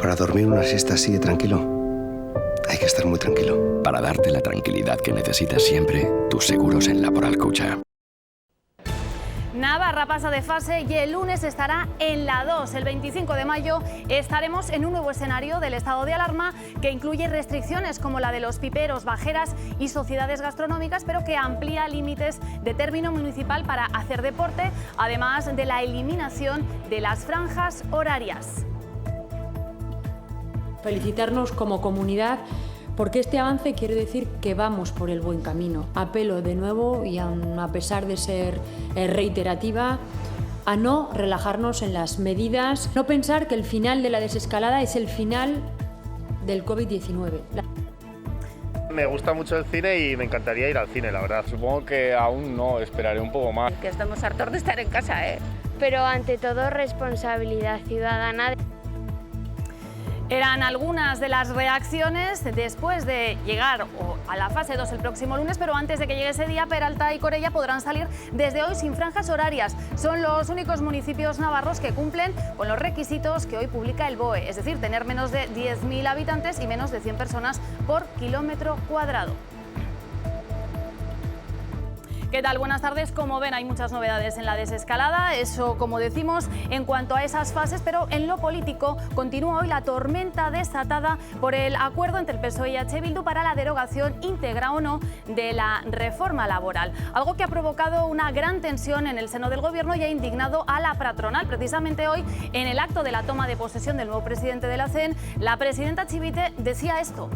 Para dormir una siesta así de tranquilo, hay que estar muy tranquilo. Para darte la tranquilidad que necesitas siempre, tus seguros en Laboral Cucha. Navarra pasa de fase y el lunes estará en la 2. El 25 de mayo estaremos en un nuevo escenario del estado de alarma que incluye restricciones como la de los piperos, bajeras y sociedades gastronómicas, pero que amplía límites de término municipal para hacer deporte, además de la eliminación de las franjas horarias. Felicitarnos como comunidad, porque este avance quiere decir que vamos por el buen camino. Apelo de nuevo, y aun a pesar de ser reiterativa, a no relajarnos en las medidas, no pensar que el final de la desescalada es el final del COVID-19. Me gusta mucho el cine y me encantaría ir al cine, la verdad. Supongo que aún no, esperaré un poco más. Que estamos hartos de estar en casa, ¿eh? Pero ante todo, responsabilidad ciudadana. Eran algunas de las reacciones después de llegar a la fase 2 el próximo lunes, pero antes de que llegue ese día, Peralta y Corella podrán salir desde hoy sin franjas horarias. Son los únicos municipios navarros que cumplen con los requisitos que hoy publica el BOE, es decir, tener menos de 10.000 habitantes y menos de 100 personas por kilómetro cuadrado. ¿Qué tal? Buenas tardes. Como ven, hay muchas novedades en la desescalada, eso como decimos en cuanto a esas fases, pero en lo político continúa hoy la tormenta desatada por el acuerdo entre el PSOE y H. Bildu para la derogación íntegra o no de la reforma laboral, algo que ha provocado una gran tensión en el seno del gobierno y ha indignado a la patronal. Precisamente hoy, en el acto de la toma de posesión del nuevo presidente de la CEN, la presidenta Chivite decía esto.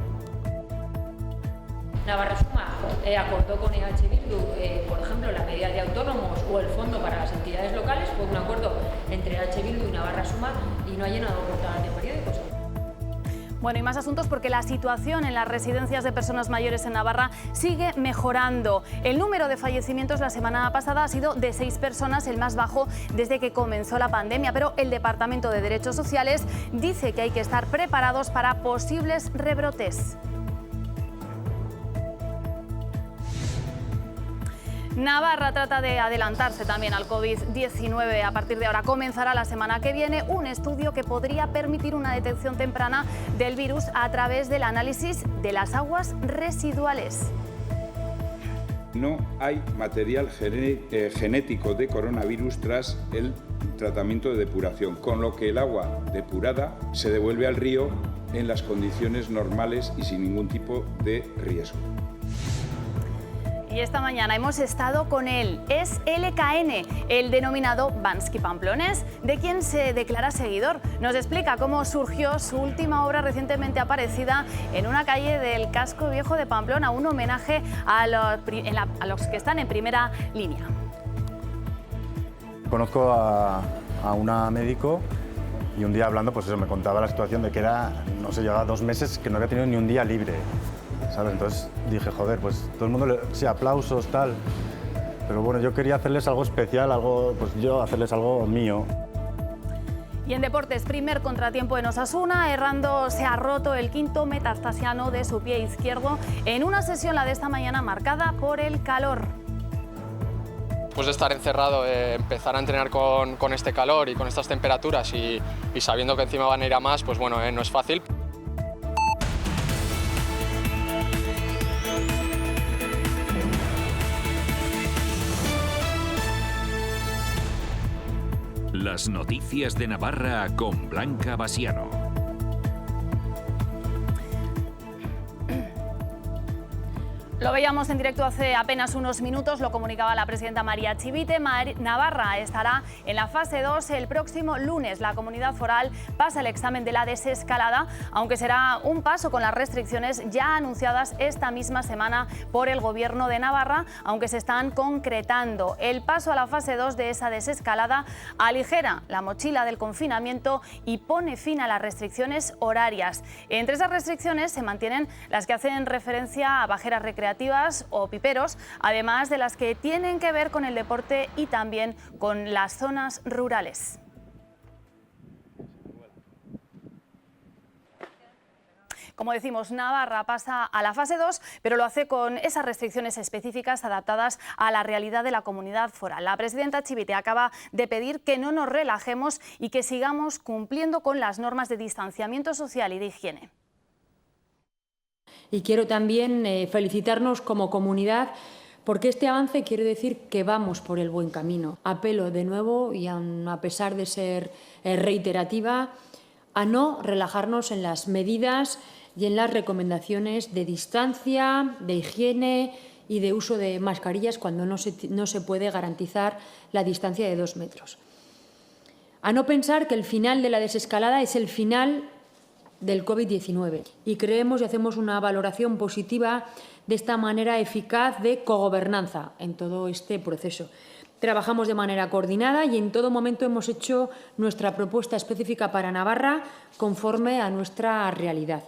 Navarra Suma acordó con EH Bildu, por ejemplo, la medida de autónomos o el fondo para las entidades locales. Fue un acuerdo entre EH Bildu y Navarra Suma y no ha llenado portadas de periódicos. Bueno, y más asuntos porque la situación en las residencias de personas mayores en Navarra sigue mejorando. El número de fallecimientos la semana pasada ha sido de 6 personas, el más bajo desde que comenzó la pandemia, pero el Departamento de Derechos Sociales dice que hay que estar preparados para posibles rebrotes. Navarra trata de adelantarse también al COVID-19. A partir de ahora comenzará la semana que viene un estudio que podría permitir una detección temprana del virus a través del análisis de las aguas residuales. No hay material genético de coronavirus tras el tratamiento de depuración, con lo que el agua depurada se devuelve al río en las condiciones normales y sin ningún tipo de riesgo. Y esta mañana hemos estado con él. Es LKN, el denominado Bansky Pamplonés, de quien se declara seguidor. Nos explica cómo surgió su última obra recientemente aparecida en una calle del casco viejo de Pamplona, un homenaje a los que están en primera línea. Conozco a una médico y un día hablando, pues eso, me contaba la situación de que era, no sé, llevaba 2 meses que no había tenido ni un día libre. ¿Sabes? Entonces dije, joder, pues todo el mundo, sí, aplausos, tal. Pero bueno, yo quería hacerles algo especial, hacerles algo mío. Y en deportes, primer contratiempo en Osasuna. Errando se ha roto el quinto metastasiano de su pie izquierdo en una sesión, la de esta mañana, marcada por el calor. Después de estar encerrado, empezar a entrenar con este calor y con estas temperaturas y sabiendo que encima van a ir a más, pues bueno, no es fácil. Las noticias de Navarra con Blanca Basiano. Lo veíamos en directo hace apenas unos minutos, lo comunicaba la presidenta María Chivite. Navarra estará en la fase 2 el próximo lunes. La comunidad foral pasa el examen de la desescalada, aunque será un paso con las restricciones ya anunciadas esta misma semana por el Gobierno de Navarra, aunque se están concretando. El paso a la fase 2 de esa desescalada aligera la mochila del confinamiento y pone fin a las restricciones horarias. Entre esas restricciones se mantienen las que hacen referencia a bajeras recreativas o piperos, además de las que tienen que ver con el deporte y también con las zonas rurales. Como decimos, Navarra pasa a la fase 2, pero lo hace con esas restricciones específicas adaptadas a la realidad de la comunidad foral. La presidenta Chivite acaba de pedir que no nos relajemos y que sigamos cumpliendo con las normas de distanciamiento social y de higiene. Y quiero también felicitarnos como comunidad, porque este avance quiere decir que vamos por el buen camino. Apelo de nuevo, y a pesar de ser reiterativa, a no relajarnos en las medidas y en las recomendaciones de distancia, de higiene y de uso de mascarillas cuando no se puede garantizar la distancia de 2 metros. A no pensar que el final de la desescalada es el final del COVID-19 y creemos y hacemos una valoración positiva de esta manera eficaz de cogobernanza en todo este proceso. Trabajamos de manera coordinada y en todo momento hemos hecho nuestra propuesta específica para Navarra conforme a nuestra realidad.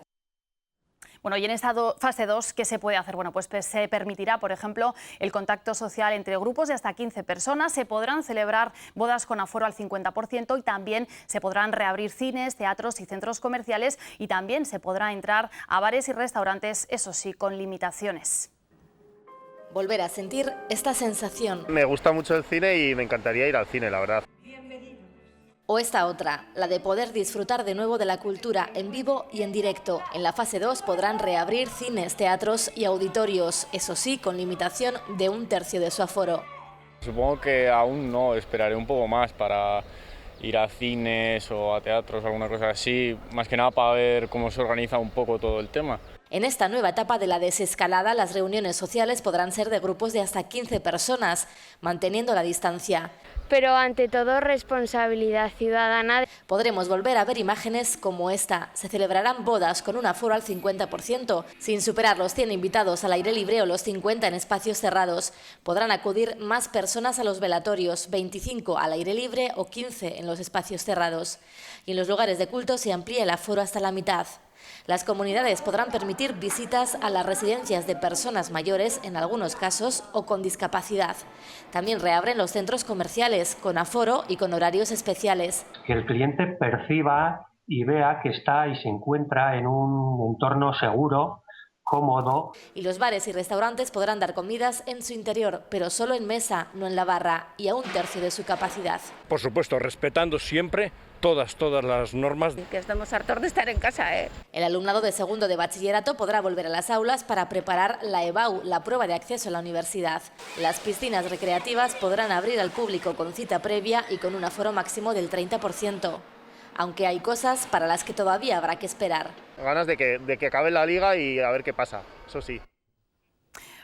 Bueno, y en esta fase 2, ¿qué se puede hacer? Bueno, pues se permitirá, por ejemplo, el contacto social entre grupos de hasta 15 personas, se podrán celebrar bodas con aforo al 50% y también se podrán reabrir cines, teatros y centros comerciales y también se podrá entrar a bares y restaurantes, eso sí, con limitaciones. Volver a sentir esta sensación. Me gusta mucho el cine y me encantaría ir al cine, la verdad. O esta otra, la de poder disfrutar de nuevo de la cultura en vivo y en directo. En la fase 2 podrán reabrir cines, teatros y auditorios, eso sí, con limitación de 1/3 de su aforo. Supongo que aún no, esperaré un poco más para ir a cines o a teatros, alguna cosa así, más que nada para ver cómo se organiza un poco todo el tema. En esta nueva etapa de la desescalada, las reuniones sociales podrán ser de grupos de hasta 15 personas, manteniendo la distancia. Pero ante todo, responsabilidad ciudadana. Podremos volver a ver imágenes como esta. Se celebrarán bodas con un aforo al 50%, sin superar los 100 invitados al aire libre o los 50 en espacios cerrados. Podrán acudir más personas a los velatorios, 25 al aire libre o 15 en los espacios cerrados. Y en los lugares de culto se amplía el aforo hasta la mitad. Las comunidades podrán permitir visitas a las residencias de personas mayores, en algunos casos, o con discapacidad. También reabren los centros comerciales, con aforo y con horarios especiales. Que el cliente perciba y vea que está y se encuentra en un entorno seguro, cómodo. Y los bares y restaurantes podrán dar comidas en su interior, pero solo en mesa, no en la barra, y a 1/3 de su capacidad. Por supuesto, respetando siempre todas las normas. Que estamos hartos de estar en casa, ¿eh? El alumnado de segundo de bachillerato podrá volver a las aulas para preparar la EBAU, la prueba de acceso a la universidad. Las piscinas recreativas podrán abrir al público con cita previa y con un aforo máximo del 30%. Aunque hay cosas para las que todavía habrá que esperar. Ganas de que acabe la liga y a ver qué pasa, eso sí.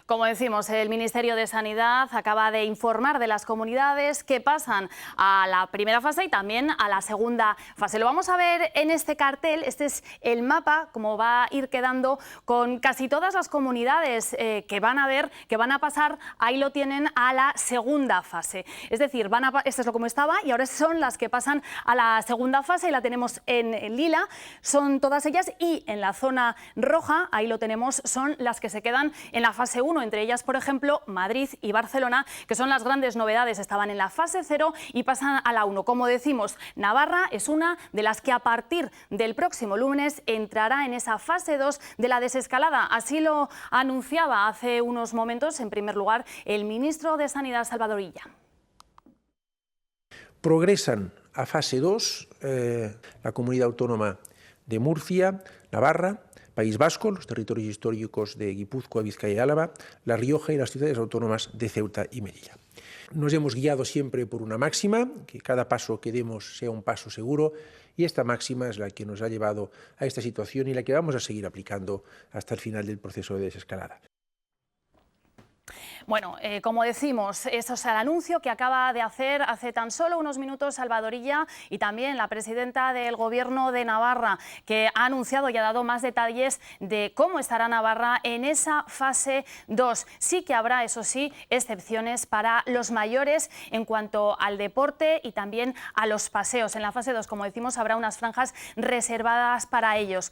Como decimos, el Ministerio de Sanidad acaba de informar de las comunidades que pasan a la primera fase y también a la segunda fase. Lo vamos a ver en este cartel. Este es el mapa, como va a ir quedando con casi todas las comunidades que van a pasar, ahí lo tienen, a la segunda fase. Es decir, esto es lo como estaba y ahora son las que pasan a la segunda fase y la tenemos en lila, son todas ellas, y en la zona roja, ahí lo tenemos, son las que se quedan en la fase 1. Entre ellas, por ejemplo, Madrid y Barcelona, que son las grandes novedades, estaban en la fase 0 y pasan a la 1. Como decimos, Navarra es una de las que a partir del próximo lunes entrará en esa fase 2 de la desescalada. Así lo anunciaba hace unos momentos, en primer lugar, el ministro de Sanidad, Salvador Illa. Progresan a fase 2 la comunidad autónoma de Murcia, Navarra, País Vasco, los territorios históricos de Guipúzcoa, Vizcaya y Álava, La Rioja y las ciudades autónomas de Ceuta y Melilla. Nos hemos guiado siempre por una máxima, que cada paso que demos sea un paso seguro, y esta máxima es la que nos ha llevado a esta situación y la que vamos a seguir aplicando hasta el final del proceso de desescalada. Bueno, como decimos, eso es el anuncio que acaba de hacer hace tan solo unos minutos Salvador Illa y también la presidenta del Gobierno de Navarra, que ha anunciado y ha dado más detalles de cómo estará Navarra en esa fase 2. Sí que habrá, eso sí, excepciones para los mayores en cuanto al deporte y también a los paseos. En la fase 2, como decimos, habrá unas franjas reservadas para ellos.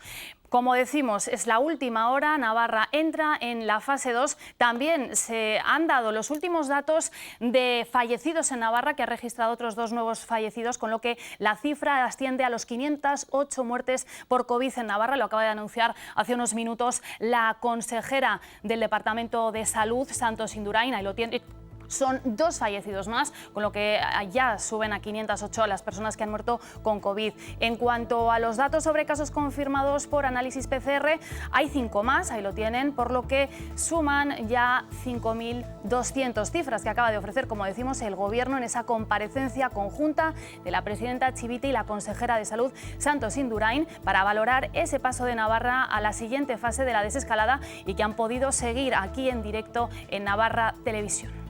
Como decimos, es la última hora, Navarra entra en la fase 2, también se han dado los últimos datos de fallecidos en Navarra, que ha registrado otros 2 nuevos fallecidos, con lo que la cifra asciende a los 508 muertes por COVID en Navarra. Lo acaba de anunciar hace unos minutos la consejera del Departamento de Salud, Santos Indurain. Ahí lo tiene. Son 2 fallecidos más, con lo que ya suben a 508 las personas que han muerto con COVID. En cuanto a los datos sobre casos confirmados por análisis PCR, hay 5 más, ahí lo tienen, por lo que suman ya 5.200, cifras que acaba de ofrecer, como decimos, el Gobierno en esa comparecencia conjunta de la presidenta Chivite y la consejera de Salud, Santos Indurain, para valorar ese paso de Navarra a la siguiente fase de la desescalada y que han podido seguir aquí en directo en Navarra Televisión.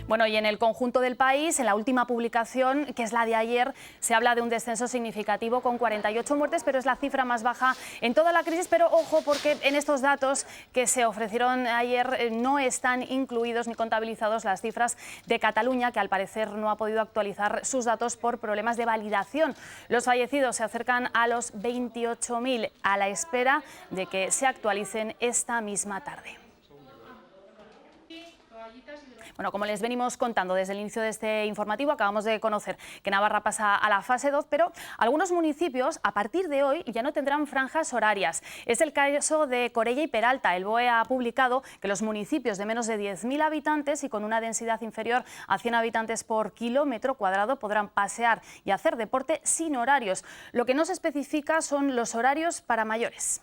Bueno, y en el conjunto del país, en la última publicación, que es la de ayer, se habla de un descenso significativo con 48 muertes, pero es la cifra más baja en toda la crisis. Pero ojo, porque en estos datos que se ofrecieron ayer no están incluidos ni contabilizados las cifras de Cataluña, que al parecer no ha podido actualizar sus datos por problemas de validación. Los fallecidos se acercan a los 28.000, a la espera de que se actualicen esta misma tarde. Bueno, como les venimos contando desde el inicio de este informativo, acabamos de conocer que Navarra pasa a la fase 2, pero algunos municipios a partir de hoy ya no tendrán franjas horarias. Es el caso de Corella y Peralta. El BOE ha publicado que los municipios de menos de 10.000 habitantes y con una densidad inferior a 100 habitantes por kilómetro cuadrado podrán pasear y hacer deporte sin horarios. Lo que no se especifica son los horarios para mayores.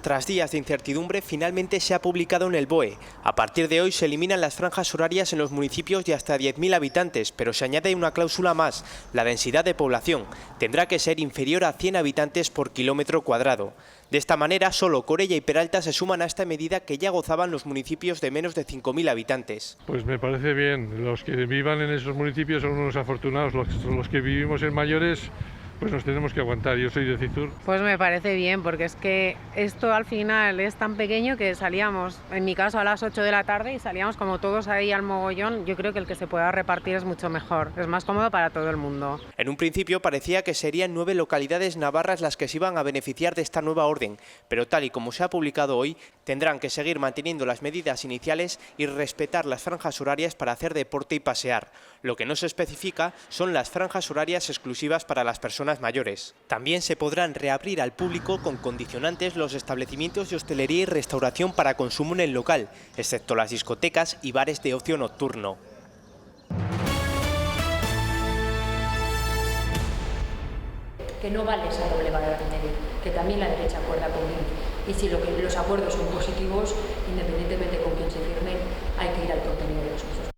Tras días de incertidumbre, finalmente se ha publicado en el BOE. A partir de hoy se eliminan las franjas horarias en los municipios de hasta 10.000 habitantes, pero se añade una cláusula más: la densidad de población tendrá que ser inferior a 100 habitantes por kilómetro cuadrado. De esta manera, solo Corella y Peralta se suman a esta medida que ya gozaban los municipios de menos de 5.000 habitantes. Pues me parece bien. Los que vivan en esos municipios son unos afortunados. Los que vivimos en mayores, pues nos tenemos que aguantar. Yo soy de Cizur. Pues me parece bien, porque es que esto al final es tan pequeño que salíamos, en mi caso, a las 8 de la tarde y salíamos como todos ahí al mogollón. Yo creo que el que se pueda repartir es mucho mejor, es más cómodo para todo el mundo. En un principio parecía que serían 9 localidades navarras las que se iban a beneficiar de esta nueva orden, pero tal y como se ha publicado hoy, tendrán que seguir manteniendo las medidas iniciales y respetar las franjas horarias para hacer deporte y pasear. Lo que no se especifica son las franjas horarias exclusivas para las personas mayores. También se podrán reabrir al público con condicionantes los establecimientos de hostelería y restauración para consumo en el local, excepto las discotecas y bares de ocio nocturno. Que no vale esa doble vara de medir, que también la derecha acuerda con él. Y si los acuerdos son positivos, independientemente con quién se firmen, hay que ir al contenido de los mismos.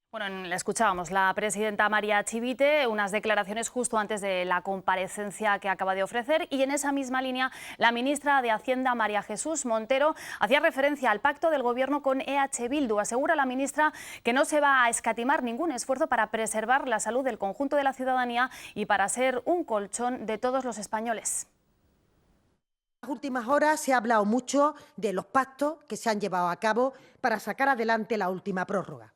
Bueno, la escuchábamos, la presidenta María Chivite, unas declaraciones justo antes de la comparecencia que acaba de ofrecer, y en esa misma línea la ministra de Hacienda, María Jesús Montero, hacía referencia al pacto del Gobierno con EH Bildu. Asegura la ministra que no se va a escatimar ningún esfuerzo para preservar la salud del conjunto de la ciudadanía y para ser un colchón de todos los españoles. En las últimas horas se ha hablado mucho de los pactos que se han llevado a cabo para sacar adelante la última prórroga.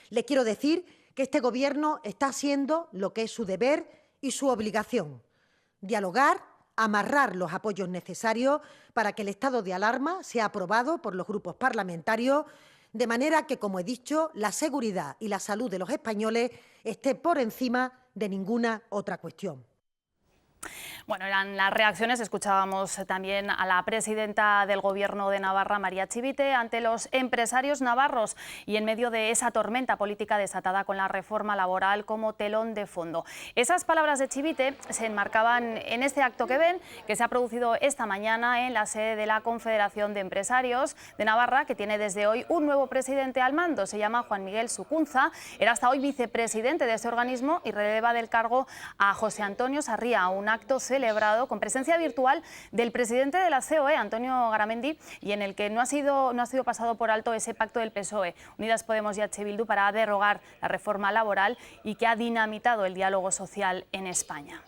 Les quiero decir que este Gobierno está haciendo lo que es su deber y su obligación: dialogar, amarrar los apoyos necesarios para que el estado de alarma sea aprobado por los grupos parlamentarios, de manera que, como he dicho, la seguridad y la salud de los españoles esté por encima de ninguna otra cuestión. Bueno, eran las reacciones. Escuchábamos también a la presidenta del Gobierno de Navarra, María Chivite, ante los empresarios navarros y en medio de esa tormenta política desatada con la reforma laboral como telón de fondo. Esas palabras de Chivite se enmarcaban en este acto que ven, que se ha producido esta mañana en la sede de la Confederación de Empresarios de Navarra, que tiene desde hoy un nuevo presidente al mando. Se llama Juan Miguel Sucunza, era hasta hoy vicepresidente de este organismo y releva del cargo a José Antonio Sarria, un acto celebrado con presencia virtual del presidente de la COE, Antonio Garamendi, y en el que no ha sido pasado por alto ese pacto del PSOE, Unidas Podemos y EH Bildu, para derogar la reforma laboral y que ha dinamitado el diálogo social en España.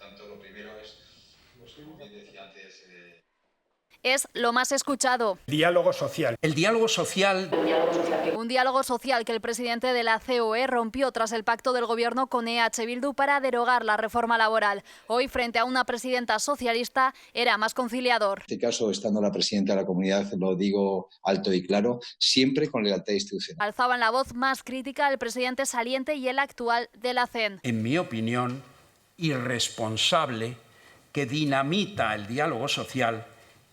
es lo más escuchado. Diálogo social. El diálogo social. Un diálogo social que el presidente de la COE rompió tras el pacto del Gobierno con EH Bildu para derogar la reforma laboral. Hoy, frente a una presidenta socialista, era más conciliador. En este caso, estando la presidenta de la comunidad, lo digo alto y claro, siempre con lealtad institucional. Alzaban la voz más crítica el presidente saliente y el actual de la CEN. En mi opinión, irresponsable, que dinamita el diálogo social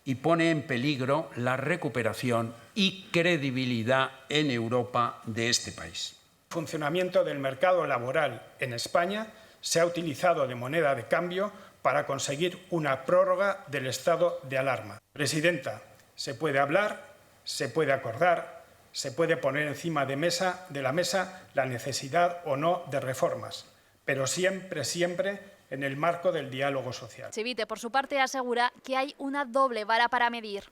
y pone en peligro la recuperación y credibilidad en Europa de este país. El funcionamiento del mercado laboral en España se ha utilizado de moneda de cambio para conseguir una prórroga del estado de alarma. Presidenta, se puede hablar, se puede acordar, se puede poner encima de la mesa la necesidad o no de reformas, pero siempre en el marco del diálogo social. Chivite, por su parte, asegura que hay una doble vara para medir.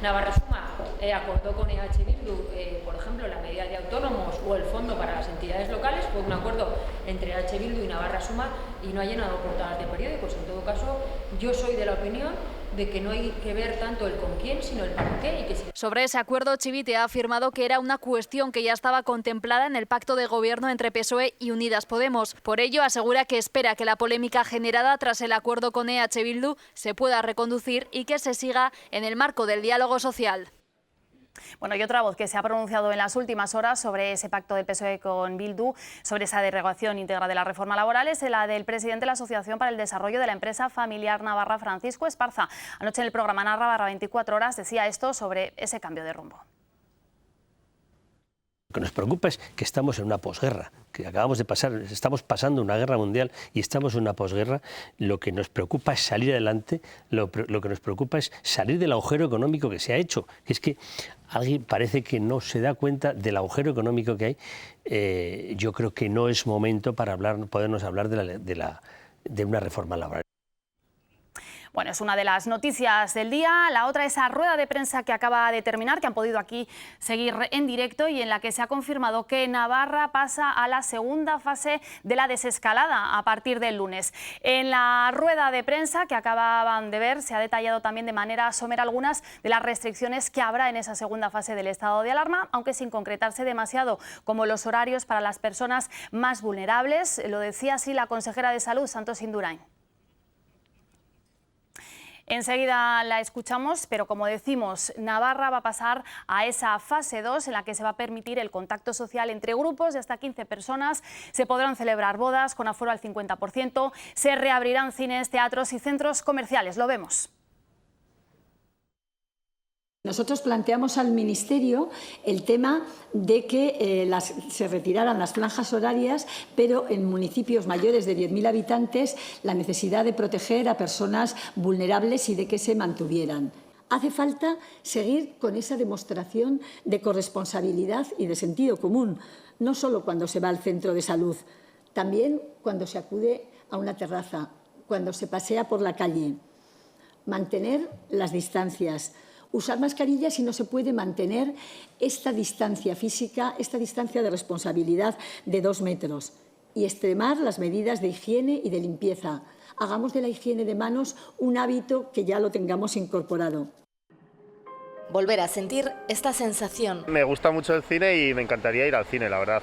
Navarra Suma acordó con EH Bildu, por ejemplo, la medida de autónomos o el fondo para las entidades locales. Fue un acuerdo entre EH Bildu y Navarra Suma y no ha llenado portadas de periódicos. En todo caso, yo soy de la opinión de que no hay que ver tanto el con quién, sino el para qué. Sobre ese acuerdo, Chivite ha afirmado que era una cuestión que ya estaba contemplada en el pacto de gobierno entre PSOE y Unidas Podemos. Por ello, asegura que espera que la polémica generada tras el acuerdo con EH Bildu se pueda reconducir y que se siga en el marco del diálogo social. Bueno, y otra voz que se ha pronunciado en las últimas horas sobre ese pacto del PSOE con Bildu, sobre esa derogación íntegra de la reforma laboral, es la del presidente de la Asociación para el Desarrollo de la Empresa Familiar Navarra, Francisco Esparza. Anoche en el programa Navarra 24 horas decía esto sobre ese cambio de rumbo. Lo que nos preocupa es que estamos en una posguerra, que estamos pasando una guerra mundial y estamos en una posguerra. Lo que nos preocupa es salir adelante, lo que nos preocupa es salir del agujero económico que se ha hecho. Es que alguien parece que no se da cuenta del agujero económico que hay. Yo creo que no es momento para podernos hablar de una reforma laboral. Bueno, es una de las noticias del día. La otra, esa rueda de prensa que acaba de terminar, que han podido aquí seguir en directo y en la que se ha confirmado que Navarra pasa a la segunda fase de la desescalada a partir del lunes. En la rueda de prensa que acababan de ver se ha detallado también de manera somera algunas de las restricciones que habrá en esa segunda fase del estado de alarma, aunque sin concretarse demasiado, como los horarios para las personas más vulnerables. Lo decía así la consejera de Salud, Santos Indurain. Enseguida la escuchamos, pero como decimos, Navarra va a pasar a esa fase 2 en la que se va a permitir el contacto social entre grupos de hasta 15 personas, se podrán celebrar bodas con aforo al 50%, se reabrirán cines, teatros y centros comerciales. Lo vemos. Nosotros planteamos al Ministerio el tema de que se retiraran las franjas horarias, pero en municipios mayores de 10.000 habitantes la necesidad de proteger a personas vulnerables y de que se mantuvieran. Hace falta seguir con esa demostración de corresponsabilidad y de sentido común, no solo cuando se va al centro de salud, también cuando se acude a una terraza, cuando se pasea por la calle. Mantener las distancias. Usar mascarillas si no se puede mantener esta distancia física, esta distancia de responsabilidad de 2 metros y extremar las medidas de higiene y de limpieza. Hagamos de la higiene de manos un hábito que ya lo tengamos incorporado. Volver a sentir esta sensación. Me gusta mucho el cine y me encantaría ir al cine, la verdad.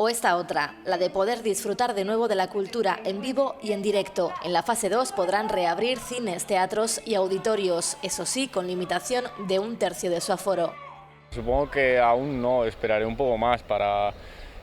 O esta otra, la de poder disfrutar de nuevo de la cultura en vivo y en directo. En la fase 2 podrán reabrir cines, teatros y auditorios, eso sí, con limitación de 1/3 de su aforo. Supongo que aún no, esperaré un poco más para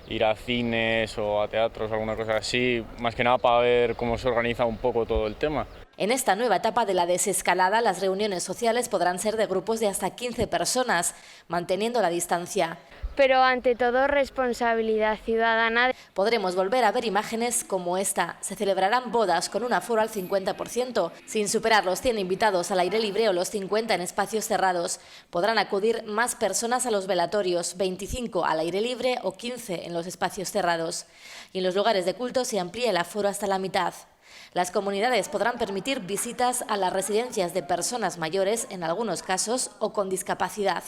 ir a cines o a teatros, alguna cosa así, más que nada para ver cómo se organiza un poco todo el tema. En esta nueva etapa de la desescalada, las reuniones sociales podrán ser de grupos de hasta 15 personas, manteniendo la distancia. Pero ante todo, responsabilidad ciudadana. Podremos volver a ver imágenes como esta. Se celebrarán bodas con un aforo al 50%, sin superar los 100 invitados al aire libre o los 50 en espacios cerrados. Podrán acudir más personas a los velatorios, 25 al aire libre o 15 en los espacios cerrados. Y en los lugares de culto se amplía el aforo hasta la mitad. Las comunidades podrán permitir visitas a las residencias de personas mayores, en algunos casos, o con discapacidad.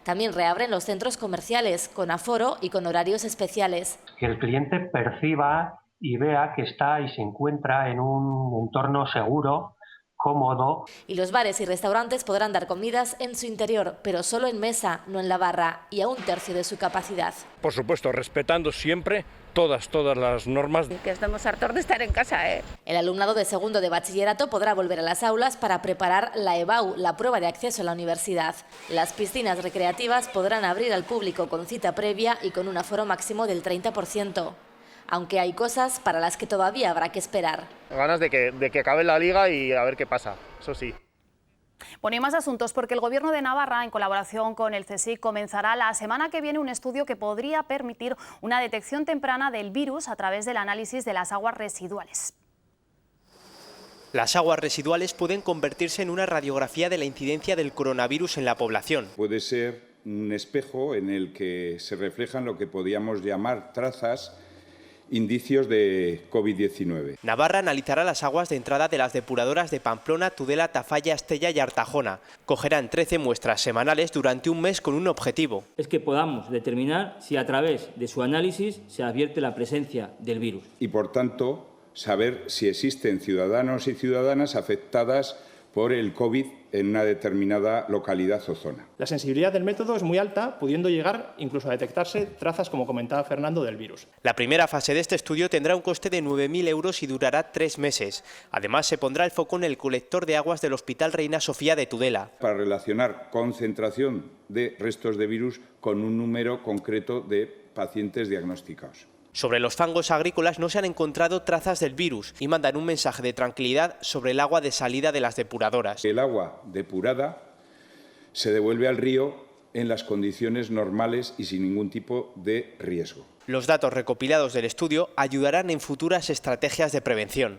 También reabren los centros comerciales, con aforo y con horarios especiales. Que el cliente perciba y vea que está y se encuentra en un entorno seguro, cómodo. Y los bares y restaurantes podrán dar comidas en su interior, pero solo en mesa, no en la barra, y a 1/3 de su capacidad. Por supuesto, respetando siempre todas las normas. Que estamos hartos de estar en casa, ¿eh? El alumnado de segundo de bachillerato podrá volver a las aulas para preparar la EBAU, la prueba de acceso a la universidad. Las piscinas recreativas podrán abrir al público con cita previa y con un aforo máximo del 30%. Aunque hay cosas para las que todavía habrá que esperar. Ganas de que acabe la liga y a ver qué pasa, eso sí. Bueno, y más asuntos, porque el Gobierno de Navarra, en colaboración con el CSIC, comenzará la semana que viene un estudio que podría permitir una detección temprana del virus a través del análisis de las aguas residuales. Las aguas residuales pueden convertirse en una radiografía de la incidencia del coronavirus en la población. Puede ser un espejo en el que se reflejan lo que podríamos llamar trazas, indicios de COVID-19. Navarra analizará las aguas de entrada de las depuradoras de Pamplona, Tudela, Tafalla, Estella y Artajona. Cogerán 13 muestras semanales durante un mes con un objetivo. Es que podamos determinar si a través de su análisis se advierte la presencia del virus. Y por tanto, saber si existen ciudadanos y ciudadanas afectadas por el COVID en una determinada localidad o zona. La sensibilidad del método es muy alta, pudiendo llegar incluso a detectarse trazas, como comentaba Fernando, del virus. La primera fase de este estudio tendrá un coste de 9.000 euros y durará 3 meses. Además, se pondrá el foco en el colector de aguas del Hospital Reina Sofía de Tudela. Para relacionar concentración de restos de virus con un número concreto de pacientes diagnosticados. Sobre los fangos agrícolas no se han encontrado trazas del virus y mandan un mensaje de tranquilidad sobre el agua de salida de las depuradoras. El agua depurada se devuelve al río en las condiciones normales y sin ningún tipo de riesgo. Los datos recopilados del estudio ayudarán en futuras estrategias de prevención.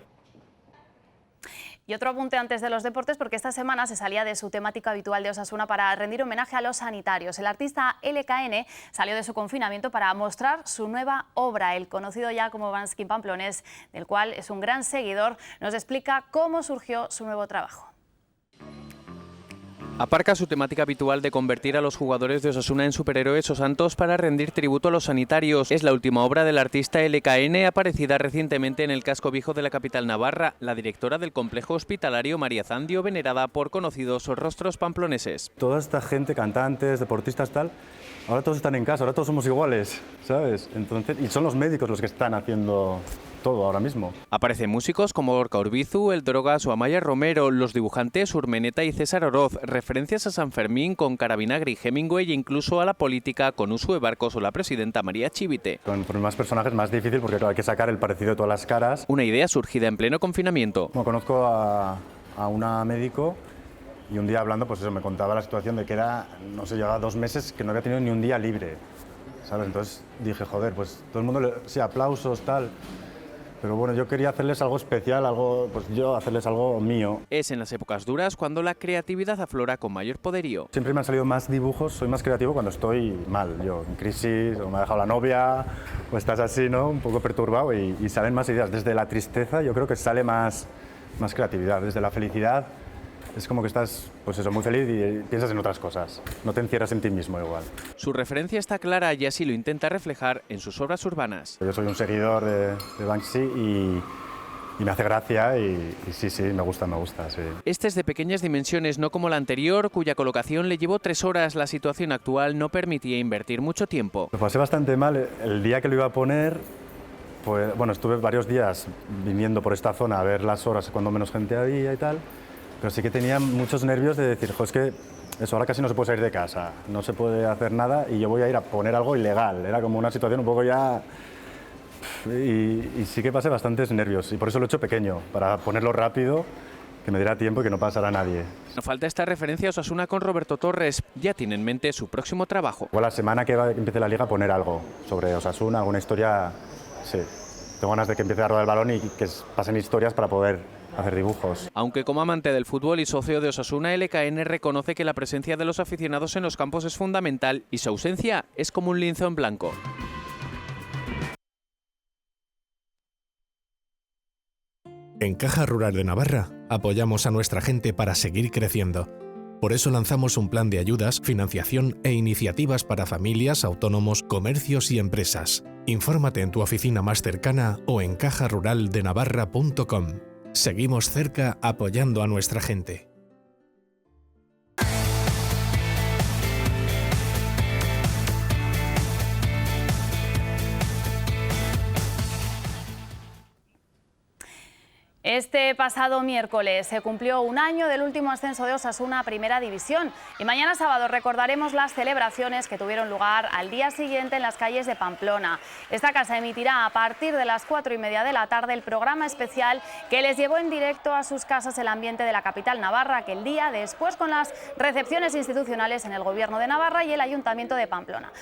Y otro apunte antes de los deportes, porque esta semana se salía de su temática habitual de Osasuna para rendir homenaje a los sanitarios. El artista LKN salió de su confinamiento para mostrar su nueva obra. El conocido ya como Bansky Pamplonés, del cual es un gran seguidor, nos explica cómo surgió su nuevo trabajo. Aparca su temática habitual de convertir a los jugadores de Osasuna en superhéroes o santos para rendir tributo a los sanitarios. Es la última obra del artista LKN, aparecida recientemente en el casco viejo de la capital navarra. La directora del complejo hospitalario, María Zandio, venerada por conocidos rostros pamploneses. Toda esta gente, cantantes, deportistas, tal, ahora todos están en casa, ahora todos somos iguales, ¿sabes? Entonces, y son los médicos los que están haciendo todo ahora mismo. Aparecen músicos como Gorka Urbizu, El Drogas o Amaya Romero, los dibujantes Urmeneta y César Oroz, referencias a San Fermín con Carabinagri y Hemingway e incluso a la política con Uxue Barcos o la presidenta María Chivite. Con más personajes más difícil porque claro, hay que sacar el parecido de todas las caras. Una idea surgida en pleno confinamiento. Bueno, conozco a una médico y un día hablando, pues eso, me contaba la situación de que era, no sé, llevaba 2 meses que no había tenido ni un día libre, ¿sabes? Entonces dije, joder, pues todo el mundo, sí, aplausos, tal. Pero bueno, yo quería hacerles algo especial, hacerles algo mío. Es en las épocas duras cuando la creatividad aflora con mayor poderío. Siempre me han salido más dibujos, soy más creativo cuando estoy mal, yo en crisis, o me ha dejado la novia, o estás así, ¿no? Un poco perturbado y salen más ideas. Desde la tristeza yo creo que sale más creatividad, desde la felicidad es como que estás, pues eso, muy feliz y piensas en otras cosas, no te encierras en ti mismo igual. Su referencia está clara y así lo intenta reflejar en sus obras urbanas. Yo soy un seguidor de Banksy y me hace gracia y sí, me gusta, sí. Este es de pequeñas dimensiones, no como la anterior, cuya colocación le llevó 3 horas. La situación actual no permitía invertir mucho tiempo. Lo pasé bastante mal el día que lo iba a poner. Pues bueno, estuve varios días viniendo por esta zona a ver las horas cuando menos gente había y tal. Pero sí que tenía muchos nervios de decir, es que eso, ahora casi no se puede salir de casa, no se puede hacer nada y yo voy a ir a poner algo ilegal. Era como una situación un poco ya... Y sí que pasé bastantes nervios y por eso lo he hecho pequeño, para ponerlo rápido, que me diera tiempo y que no pasara nadie. No falta esta referencia a Osasuna con Roberto Torres. Ya tiene en mente su próximo trabajo. Igual la semana que empiece la Liga poner algo sobre Osasuna, alguna historia, sí. Tengo ganas de que empiece a rodar el balón y que pasen historias para poder hacer dibujos. Aunque como amante del fútbol y socio de Osasuna, LKN reconoce que la presencia de los aficionados en los campos es fundamental y su ausencia es como un lienzo en blanco. En Caja Rural de Navarra apoyamos a nuestra gente para seguir creciendo. Por eso lanzamos un plan de ayudas, financiación e iniciativas para familias, autónomos, comercios y empresas. Infórmate en tu oficina más cercana o en cajaruraldenavarra.com. Seguimos cerca apoyando a nuestra gente. Este pasado miércoles se cumplió un año del último ascenso de Osasuna a Primera División y mañana sábado recordaremos las celebraciones que tuvieron lugar al día siguiente en las calles de Pamplona. Esta casa emitirá a partir de las 4:30 de la tarde el programa especial que les llevó en directo a sus casas el ambiente de la capital navarra aquel día, después con las recepciones institucionales en el Gobierno de Navarra y el Ayuntamiento de Pamplona.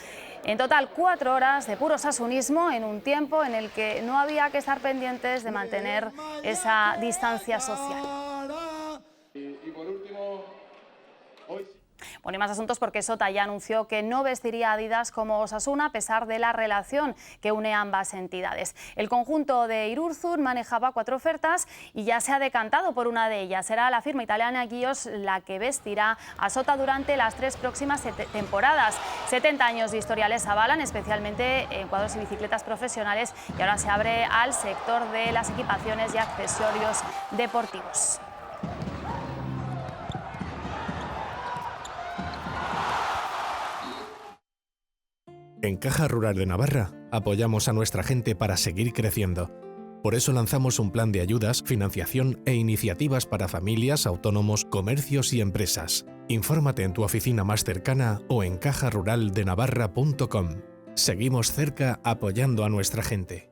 En total, 4 horas de puro osasunismo en un tiempo en el que no había que estar pendientes de mantener esa distancia social. Bueno, y más asuntos porque Sota ya anunció que no vestiría Adidas como Osasuna a pesar de la relación que une ambas entidades. El conjunto de Irurzun manejaba 4 ofertas y ya se ha decantado por una de ellas. Será la firma italiana Guios la que vestirá a Sota durante las 3 próximas temporadas. 70 años de historia les avalan, especialmente en cuadros y bicicletas profesionales, y ahora se abre al sector de las equipaciones y accesorios deportivos. En Caja Rural de Navarra apoyamos a nuestra gente para seguir creciendo. Por eso lanzamos un plan de ayudas, financiación e iniciativas para familias, autónomos, comercios y empresas. Infórmate en tu oficina más cercana o en cajaruraldenavarra.com. Seguimos cerca apoyando a nuestra gente.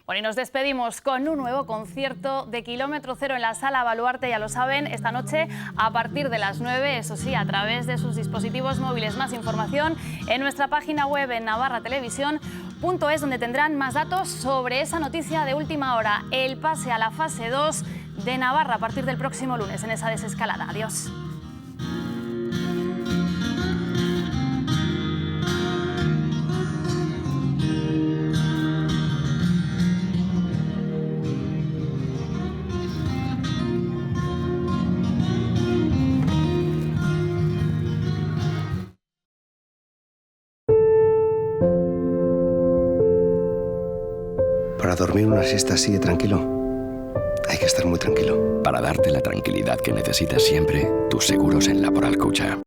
Bueno, y nos despedimos con un nuevo concierto de Kilómetro Cero en la Sala Baluarte, ya lo saben, esta noche a partir de las 9, eso sí, a través de sus dispositivos móviles. Más información en nuestra página web en navarratelevisión.es, donde tendrán más datos sobre esa noticia de última hora, el pase a la fase 2 de Navarra a partir del próximo lunes en esa desescalada. Adiós. Para dormir una siesta así de tranquilo, hay que estar muy tranquilo. Para darte la tranquilidad que necesitas siempre, tus seguros en Laboral Cucha.